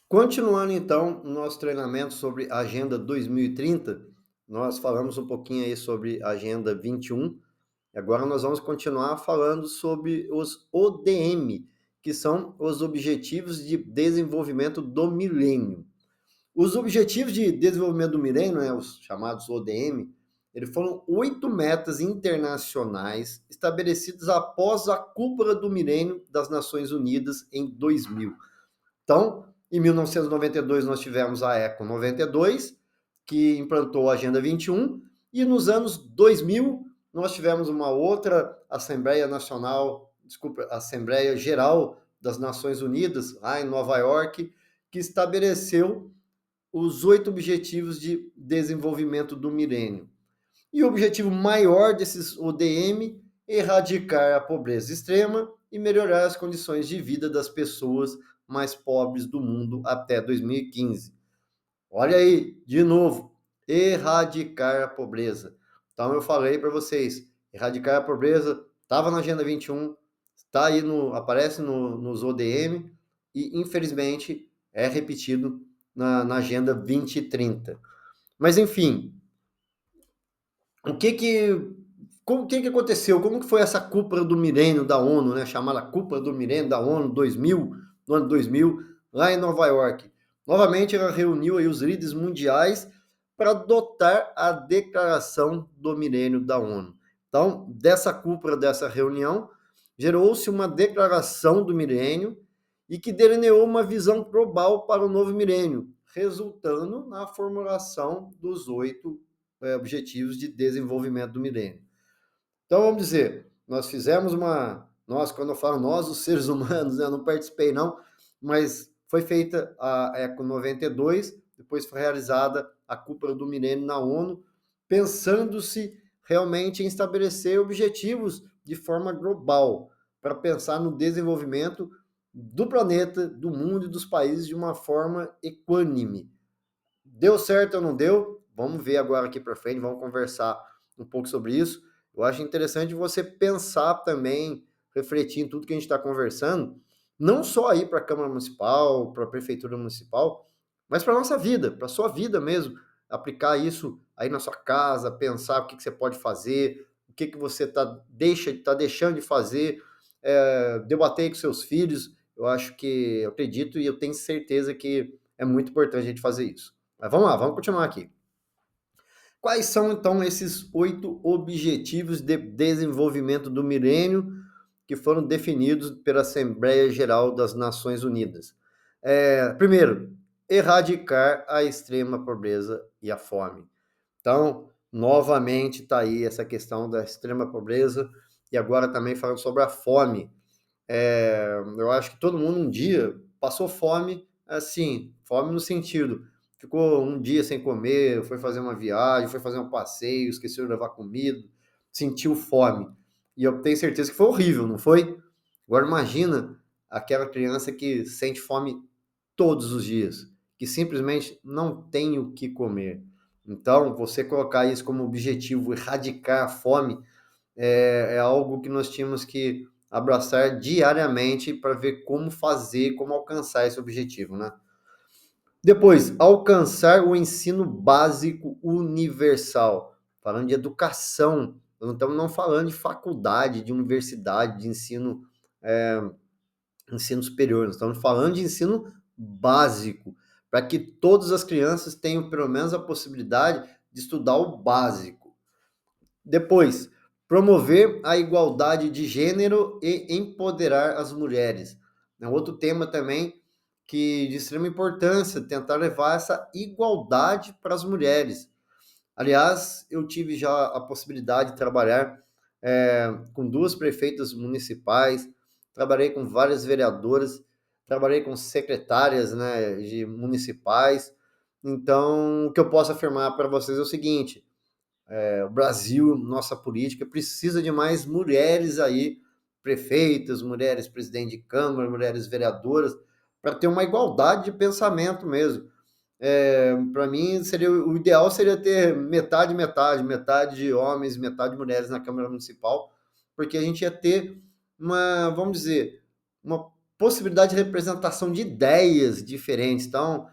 Continuando então o nosso treinamento sobre a Agenda 2030, nós falamos um pouquinho aí sobre a Agenda 21, e agora nós vamos continuar falando sobre os ODM, que são os Objetivos de Desenvolvimento do Milênio. Os Objetivos de Desenvolvimento do Milênio, né, os chamados ODM, eles foram 8 metas internacionais estabelecidas após a Cúpula do Milênio das Nações Unidas em 2000. Então, em 1992 nós tivemos a ECO 92, que implantou a Agenda 21, e nos anos 2000 nós tivemos uma outra Assembleia Nacional, desculpa, Assembleia Geral das Nações Unidas, lá em Nova York, que estabeleceu os 8 Objetivos de Desenvolvimento do Milênio. E o objetivo maior desses ODM é erradicar a pobreza extrema e melhorar as condições de vida das pessoas mais pobres do mundo até 2015. Olha aí, de novo, erradicar a pobreza. Então eu falei para vocês, erradicar a pobreza estava na Agenda 21, está aí aparece nos ODM e infelizmente é repetido na Agenda 2030. Mas enfim, o que que o que que aconteceu? Como que foi essa cúpula do milênio da ONU, né, chamada Cúpula do Milênio da ONU 2000, no ano 2000, lá em Nova York? Novamente, ela reuniu aí os líderes mundiais para adotar a Declaração do Milênio da ONU. Então, dessa cúpula, dessa reunião, gerou-se uma Declaração do Milênio e que delineou uma visão global para o novo milênio, resultando na formulação dos 8 Objetivos de Desenvolvimento do Milênio. Então, vamos dizer, nós fizemos nós, quando eu falo nós, os seres humanos, né, eu não participei não, mas foi feita a ECO 92, depois foi realizada a Cúpula do Milênio na ONU, pensando-se realmente em estabelecer objetivos de forma global, para pensar no desenvolvimento do planeta, do mundo e dos países de uma forma equânime. Deu certo ou não deu? Vamos ver agora aqui para frente, vamos conversar um pouco sobre isso. Eu acho interessante você pensar também, refletir em tudo que a gente está conversando, não só aí para a Câmara Municipal, para a Prefeitura Municipal, mas para a nossa vida, para a sua vida mesmo. Aplicar isso aí na sua casa, pensar o que você pode fazer, o que você tá deixando de fazer, debater com seus filhos. Eu acho que, eu acredito e eu tenho certeza que é muito importante a gente fazer isso. Mas vamos lá, vamos continuar aqui. Quais são, então, esses 8 objetivos de desenvolvimento do milênio que foram definidos pela Assembleia Geral das Nações Unidas? Primeiro, erradicar a extrema pobreza e a fome. Então, novamente, está aí essa questão da extrema pobreza e agora também falando sobre a fome. Eu acho que todo mundo um dia passou fome, assim, fome no sentido, ficou um dia sem comer, foi fazer uma viagem, foi fazer um passeio, esqueceu de levar comida, sentiu fome. E eu tenho certeza que foi horrível, não foi? Agora imagina aquela criança que sente fome todos os dias, que simplesmente não tem o que comer. Então, você colocar isso como objetivo, erradicar a fome, é algo que nós tínhamos que abraçar diariamente para ver como fazer, como alcançar esse objetivo, né? Depois, alcançar o ensino básico universal. Falando de educação, não estamos não falando de faculdade, de universidade, de ensino superior, nós estamos falando de ensino básico, para que todas as crianças tenham pelo menos a possibilidade de estudar o básico. Depois, promover a igualdade de gênero e empoderar as mulheres. É outro tema também que de extrema importância, tentar levar essa igualdade para as mulheres. Aliás, eu tive já a possibilidade de trabalhar com 2 prefeitas municipais, trabalhei com várias vereadoras, trabalhei com secretárias, né, de municipais. Então, o que eu posso afirmar para vocês é o seguinte: o Brasil, nossa política, precisa de mais mulheres aí, prefeitas, mulheres presidente de Câmara, mulheres vereadoras, para ter uma igualdade de pensamento mesmo. Para mim, o ideal seria ter metade, metade, metade de homens, metade de mulheres na Câmara Municipal, porque a gente ia ter vamos dizer, uma possibilidade de representação de ideias diferentes. Então,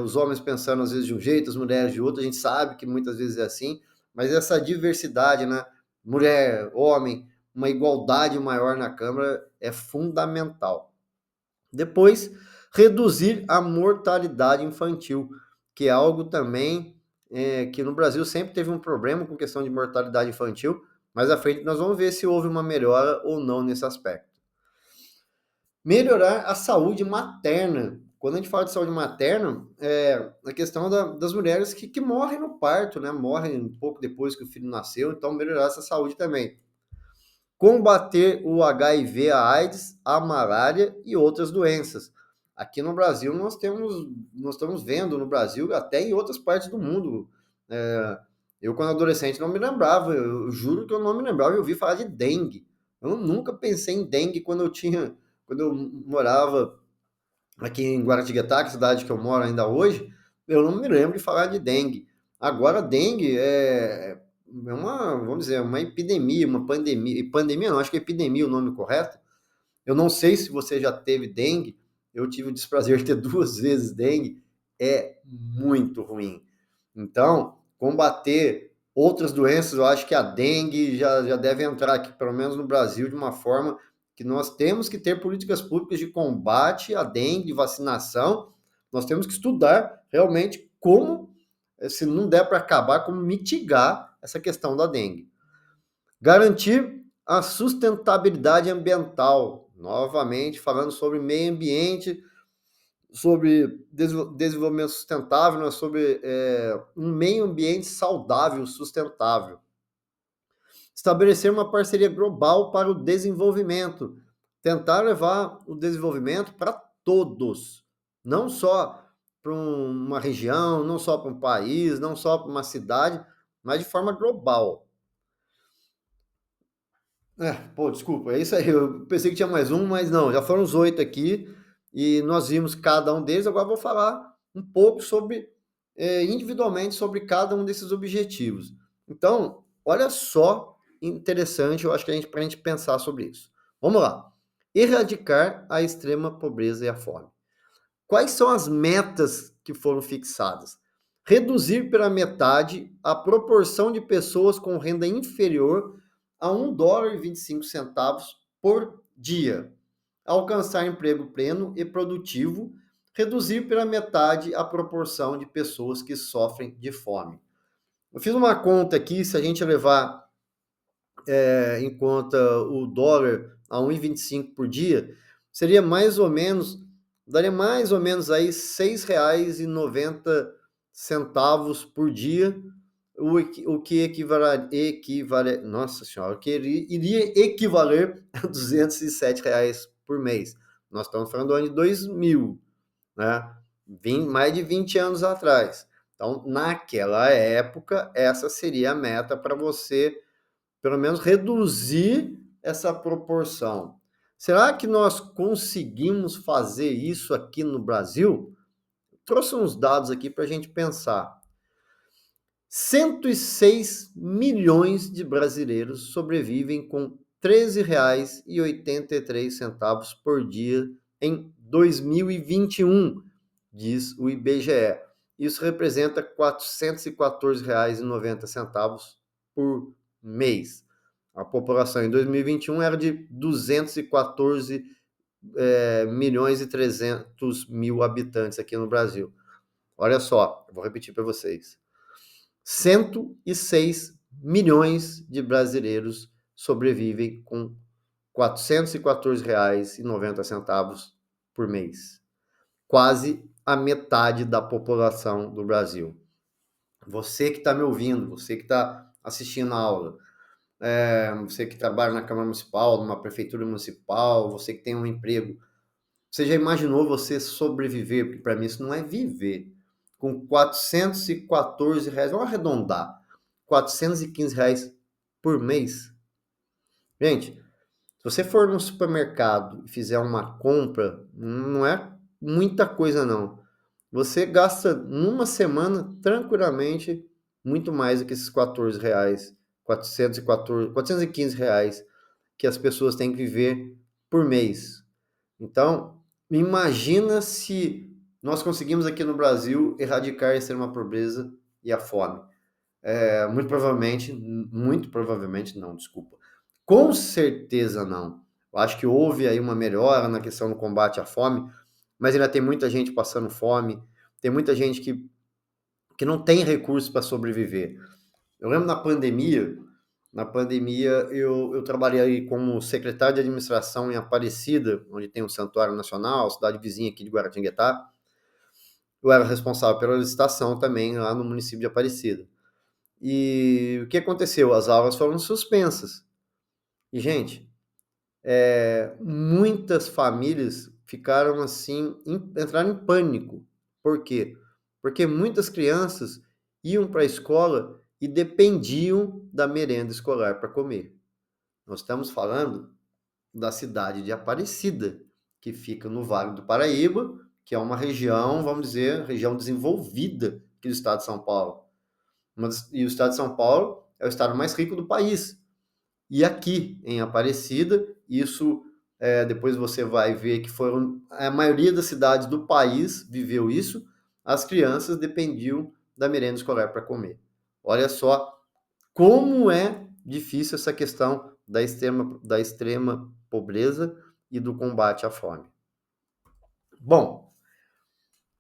os homens pensando às vezes de um jeito, as mulheres de outro, a gente sabe que muitas vezes é assim, mas essa diversidade, né? Mulher, homem, uma igualdade maior na Câmara é fundamental. Depois, reduzir a mortalidade infantil, que é algo também que no Brasil sempre teve um problema com questão de mortalidade infantil, mas à frente nós vamos ver se houve uma melhora ou não nesse aspecto. Melhorar a saúde materna. Quando a gente fala de saúde materna, é a questão das mulheres que morrem no parto, né? Morrem um pouco depois que o filho nasceu, então melhorar essa saúde também. Combater o HIV, a AIDS, a malária e outras doenças. Aqui no Brasil nós estamos vendo no Brasil, até em outras partes do mundo. Eu, quando adolescente, não me lembrava, eu juro que eu não me lembrava, eu ouvi falar de dengue. Eu nunca pensei em dengue quando eu morava aqui em Guaratinguetá, que é a cidade que eu moro ainda hoje, eu não me lembro de falar de dengue. Agora, dengue é uma, vamos dizer, uma epidemia, uma pandemia. Pandemia não, acho que é epidemia o nome correto. Eu não sei se você já teve dengue, eu tive o desprazer de ter 2 vezes dengue, é muito ruim. Então, combater outras doenças, eu acho que a dengue já deve entrar aqui, pelo menos no Brasil, de uma forma que nós temos que ter políticas públicas de combate à dengue, de vacinação. Nós temos que estudar realmente como, se não der para acabar, como mitigar essa questão da dengue. Garantir a sustentabilidade ambiental, novamente falando sobre meio ambiente, sobre desenvolvimento sustentável, né, sobre um meio ambiente saudável, sustentável. Estabelecer uma parceria global para o desenvolvimento, tentar levar o desenvolvimento para todos, não só para uma região, não só para um país, não só para uma cidade, mas de forma global. Desculpa, é isso aí. Eu pensei que tinha mais um, mas não, já foram os 8 aqui e nós vimos cada um deles. Agora vou falar um pouco sobre, individualmente, sobre cada um desses objetivos. Então, olha só interessante, eu acho que para a gente pensar sobre isso. Vamos lá. Erradicar a extrema pobreza e a fome. Quais são as metas que foram fixadas? Reduzir pela metade a proporção de pessoas com renda inferior a $1,25 por dia. Alcançar emprego pleno e produtivo. Reduzir pela metade a proporção de pessoas que sofrem de fome. Eu fiz uma conta aqui, se a gente levar em conta o dólar a 1,25 por dia, seria mais ou menos, daria mais ou menos aí R$6,90 por dia, o que equivale, nossa senhora, o que iria equivaler a R$207 por mês. Nós estamos falando do ano de 2000, né? Mais de 20 anos atrás. Então, naquela época, essa seria a meta para você pelo menos reduzir essa proporção. Será que nós conseguimos fazer isso aqui no Brasil? Trouxe uns dados aqui para a gente pensar. 106 milhões de brasileiros sobrevivem com R$13,83 por dia em 2021, diz o IBGE. Isso representa R$414,90 por mês. A população em 2021 era de 214 milhões e 300 mil habitantes aqui no Brasil. Olha só, eu vou repetir para vocês. 106 milhões de brasileiros sobrevivem com R$414,90 por mês. Quase a metade da população do Brasil. Você que está me ouvindo, você que está assistindo a aula, você que trabalha na Câmara Municipal, numa prefeitura municipal, você que tem um emprego, você já imaginou você sobreviver? Porque para mim isso não é viver. Com R$414, vamos arredondar, R$415 por mês. Gente, se você for no supermercado e fizer uma compra, não é muita coisa não. Você gasta numa semana tranquilamente muito mais do que esses R$14, R$415 que as pessoas têm que viver por mês. Então, imagina se nós conseguimos aqui no Brasil erradicar a extrema pobreza e a fome. Muito provavelmente não, desculpa. Com certeza não. Eu acho que houve aí uma melhora na questão do combate à fome, mas ainda tem muita gente passando fome, tem muita gente que não tem recursos para sobreviver. Eu lembro na pandemia eu trabalhei como secretário de administração em Aparecida, onde tem um santuário nacional, cidade vizinha aqui de Guaratinguetá. Eu era responsável pela licitação também lá no município de Aparecida. E o que aconteceu? As aulas foram suspensas. E, gente, muitas famílias ficaram assim, entraram em pânico. Por quê? Porque muitas crianças iam para a escola e dependiam da merenda escolar para comer. Nós estamos falando da cidade de Aparecida, que fica no Vale do Paraíba, que é uma região, vamos dizer, região desenvolvida aqui do estado de São Paulo. E o estado de São Paulo é o estado mais rico do país. E aqui em Aparecida, isso depois você vai ver que foram a maioria das cidades do país viveu isso. As crianças dependiam da merenda escolar para comer. Olha só como é difícil essa questão da extrema pobreza e do combate à fome. Bom,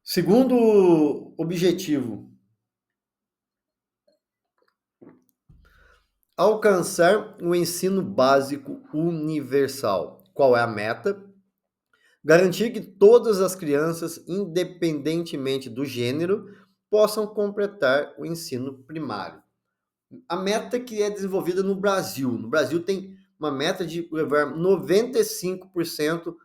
segundo objetivo, alcançar o ensino básico universal. Qual é a meta? Garantir que todas as crianças, independentemente do gênero, possam completar o ensino primário. A meta que é desenvolvida no Brasil. No Brasil tem uma meta de levar 95%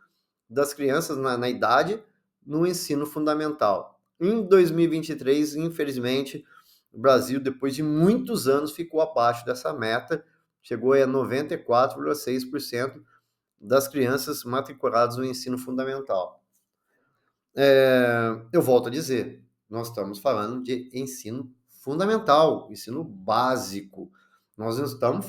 das crianças na idade no ensino fundamental. Em 2023, infelizmente, o Brasil, depois de muitos anos, ficou abaixo dessa meta, chegou a 94,6% das crianças matriculadas no ensino fundamental. Eu volto a dizer, nós estamos falando de ensino fundamental, ensino básico. Nós não estamos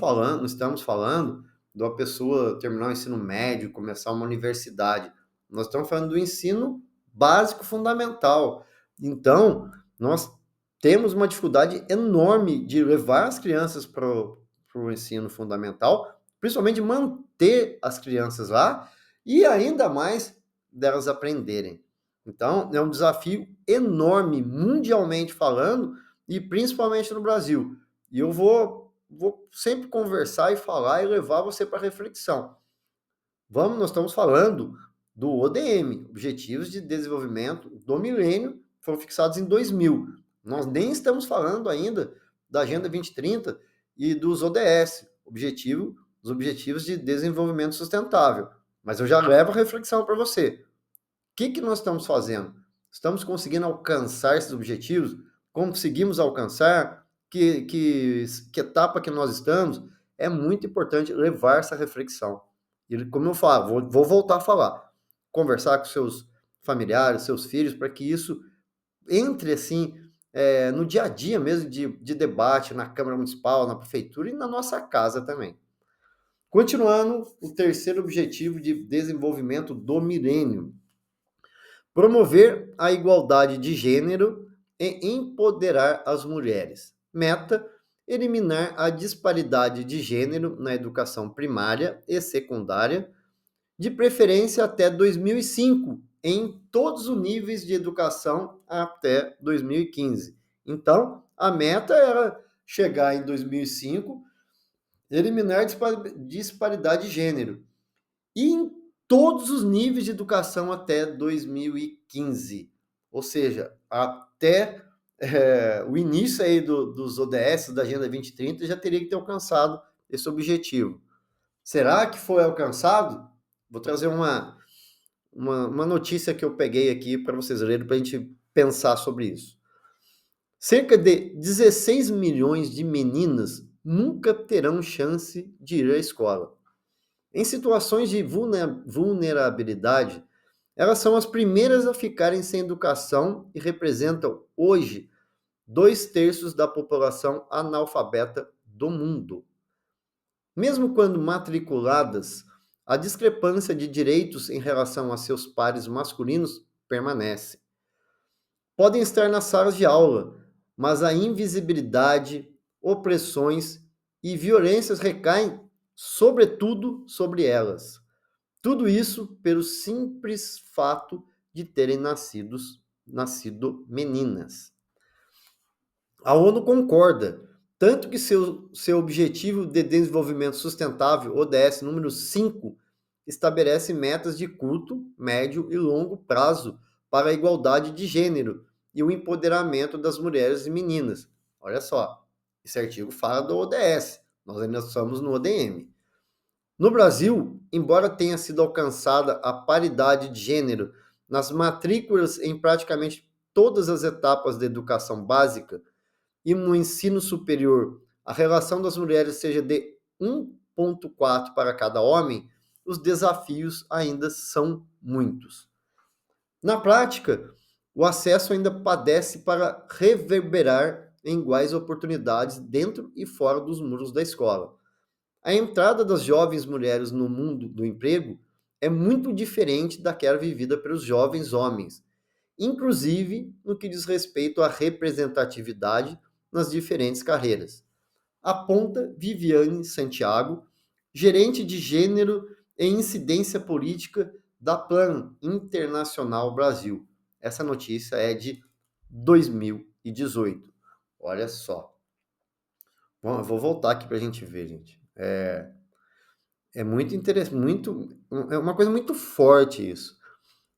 falando de uma pessoa terminar o ensino médio, começar uma universidade. Nós estamos falando do ensino básico fundamental. Então, nós temos uma dificuldade enorme de levar as crianças para o ensino fundamental, principalmente manter as crianças lá e ainda mais delas aprenderem. Então, é um desafio enorme, mundialmente falando, e principalmente no Brasil. E eu vou sempre conversar e falar e levar você para reflexão. Nós estamos falando do ODM, Objetivos de Desenvolvimento do Milênio, foram fixados em 2000. Nós nem estamos falando ainda da Agenda 2030 e dos ODS, os Objetivos de Desenvolvimento Sustentável. Mas eu já levo a reflexão para você. O que nós estamos fazendo? Estamos conseguindo alcançar esses objetivos? Conseguimos alcançar? Que etapa que nós estamos? É muito importante levar essa reflexão. E, como eu falo, vou voltar a falar. Conversar com seus familiares, seus filhos, para que isso entre assim no dia a dia mesmo de debate na Câmara Municipal, na Prefeitura e na nossa casa também. Continuando, o terceiro objetivo de desenvolvimento do milênio. Promover a igualdade de gênero e empoderar as mulheres. Meta: eliminar a disparidade de gênero na educação primária e secundária, de preferência até 2005, em todos os níveis de educação até 2015. Então, a meta era chegar em 2005, eliminar a disparidade de gênero. E em todos os níveis de educação até 2015. Ou seja, até o início aí dos ODS, da Agenda 2030, já teria que ter alcançado esse objetivo. Será que foi alcançado? Vou trazer uma notícia que eu peguei aqui para vocês lerem, para a gente pensar sobre isso. Cerca de 16 milhões de meninas nunca terão chance de ir à escola. Em situações de vulnerabilidade, elas são as primeiras a ficarem sem educação e representam, hoje, 2/3 da população analfabeta do mundo. Mesmo quando matriculadas, a discrepância de direitos em relação a seus pares masculinos permanece. Podem estar nas salas de aula, mas a invisibilidade, opressões e violências recaem, sobretudo, sobre elas. Tudo isso pelo simples fato de terem nascido meninas. A ONU concorda, tanto que seu Objetivo de Desenvolvimento Sustentável, ODS número 5, estabelece metas de curto, médio e longo prazo para a igualdade de gênero e o empoderamento das mulheres e meninas. Olha só, esse artigo fala do ODS, nós ainda estamos no ODM. No Brasil, embora tenha sido alcançada a paridade de gênero nas matrículas em praticamente todas as etapas da educação básica, e no ensino superior a relação das mulheres seja de 1,4 para cada homem, os desafios ainda são muitos. Na prática, o acesso ainda padece para reverberar em iguais oportunidades dentro e fora dos muros da escola. A entrada das jovens mulheres no mundo do emprego é muito diferente daquela vivida pelos jovens homens, inclusive no que diz respeito à representatividade nas diferentes carreiras. Aponta Viviane Santiago, gerente de gênero e incidência política da Plan Internacional Brasil. Essa notícia é de 2018. Olha só. Bom, eu vou voltar aqui para a gente ver, gente. É muito interessante, é uma coisa muito forte isso.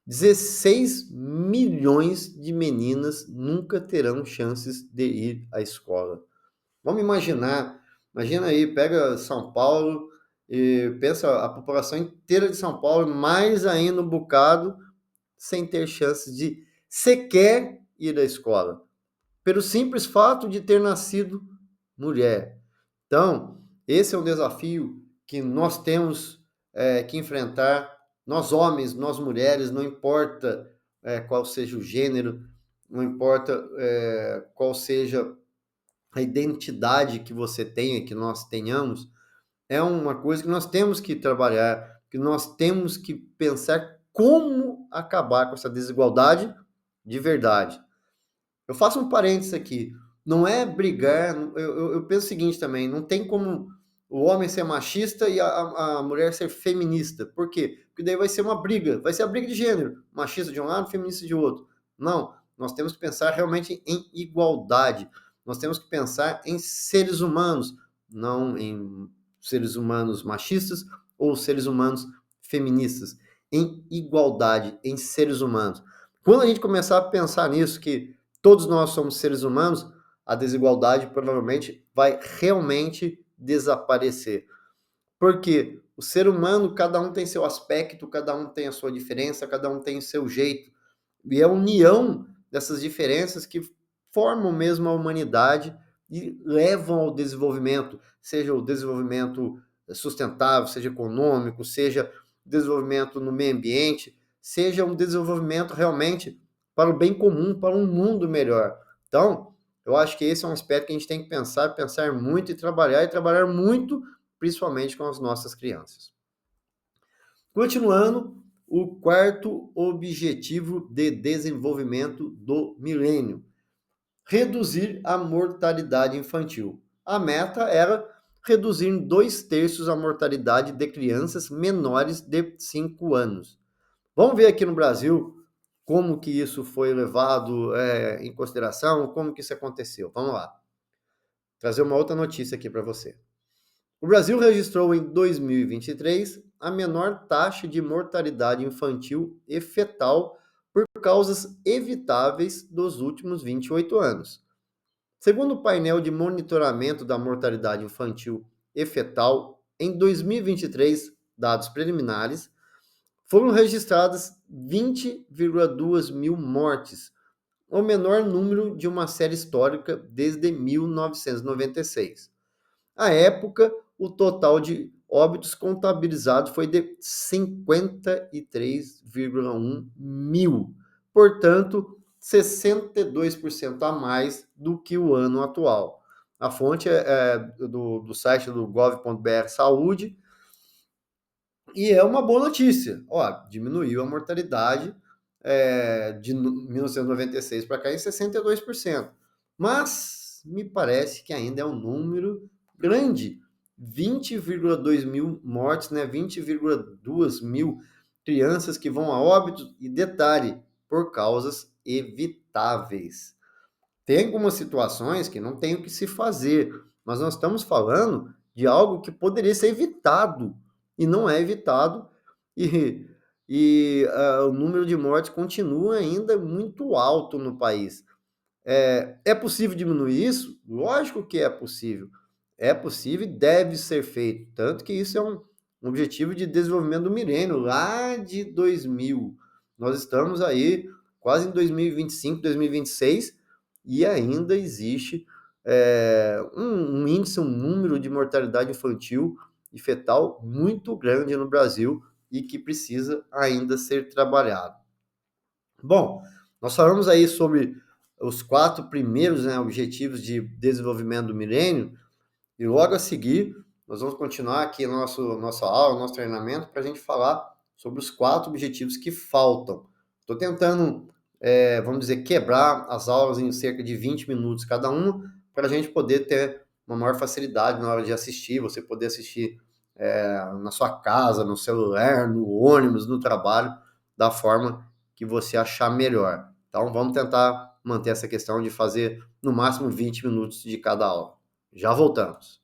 16 milhões de meninas nunca terão chances de ir à escola. Vamos imagina aí, pega São Paulo e pensa a população inteira de São Paulo, mais ainda um bocado, sem ter chances de sequer ir à escola, pelo simples fato de ter nascido mulher. Então, esse é um desafio que nós temos que enfrentar, nós homens, nós mulheres, não importa qual seja o gênero, não importa qual seja a identidade que você tenha, que nós tenhamos, é uma coisa que nós temos que trabalhar, que nós temos que pensar como acabar com essa desigualdade de verdade. Eu faço um parênteses aqui. Não é brigar. Eu penso o seguinte também: não tem como o homem ser machista e a mulher ser feminista. Por quê? Porque daí vai ser uma briga. Vai ser a briga de gênero. Machista de um lado, feminista de outro. Não. Nós temos que pensar realmente em igualdade. Nós temos que pensar em seres humanos, não em seres humanos machistas ou seres humanos feministas. Em igualdade, em seres humanos. Quando a gente começar a pensar nisso, que todos nós somos seres humanos, a desigualdade provavelmente vai realmente desaparecer. Porque o ser humano, cada um tem seu aspecto, cada um tem a sua diferença, cada um tem o seu jeito. E é a união dessas diferenças que formam mesmo a humanidade e levam ao desenvolvimento, seja o desenvolvimento sustentável, seja econômico, seja desenvolvimento no meio ambiente, seja um desenvolvimento realmente para o bem comum, para um mundo melhor. Então, eu acho que esse é um aspecto que a gente tem que pensar muito e trabalhar muito, principalmente com as nossas crianças. Continuando, o quarto objetivo de desenvolvimento do milênio: reduzir a mortalidade infantil. A meta era reduzir em 2/3 a mortalidade de crianças menores de 5 anos. Vamos ver aqui no Brasil como que isso foi levado em consideração, como que isso aconteceu. Vamos lá. Trazer uma outra notícia aqui para você. O Brasil registrou em 2023 a menor taxa de mortalidade infantil e fetal por causas evitáveis dos últimos 28 anos. Segundo o painel de monitoramento da mortalidade infantil e fetal, em 2023, dados preliminares, foram registradas 20,2 mil mortes, o menor número de uma série histórica desde 1996. À época, o total de óbitos contabilizados foi de 53,1 mil, portanto, 62% a mais do que o ano atual. A fonte é do site do gov.br Saúde, E é uma boa notícia. Ó, diminuiu a mortalidade de 1996 para cá em 62%. Mas me parece que ainda é um número grande. 20,2 mil mortes, né? 20,2 mil crianças que vão a óbito, e detalhe, por causas evitáveis. Tem algumas situações que não tem o que se fazer, mas nós estamos falando de algo que poderia ser evitado e não é evitado, e, o número de mortes continua ainda muito alto no país. É possível diminuir isso? Lógico que é possível. É possível e deve ser feito. Tanto que isso é um objetivo de desenvolvimento do milênio, lá de 2000. Nós estamos aí quase em 2025, 2026, e ainda existe um índice, um número de mortalidade infantil e fetal muito grande no Brasil e que precisa ainda ser trabalhado. Bom, nós falamos aí sobre os 4 primeiros, né, objetivos de desenvolvimento do milênio, e logo a seguir nós vamos continuar aqui nossa aula, nosso treinamento, para a gente falar sobre os 4 objetivos que faltam. Estou tentando, vamos dizer, quebrar as aulas em cerca de 20 minutos cada uma, para a gente poder ter uma maior facilidade na hora de assistir, você poder assistir na sua casa, no celular, no ônibus, no trabalho, da forma que você achar melhor. Então, vamos tentar manter essa questão de fazer no máximo 20 minutos de cada aula. Já voltamos.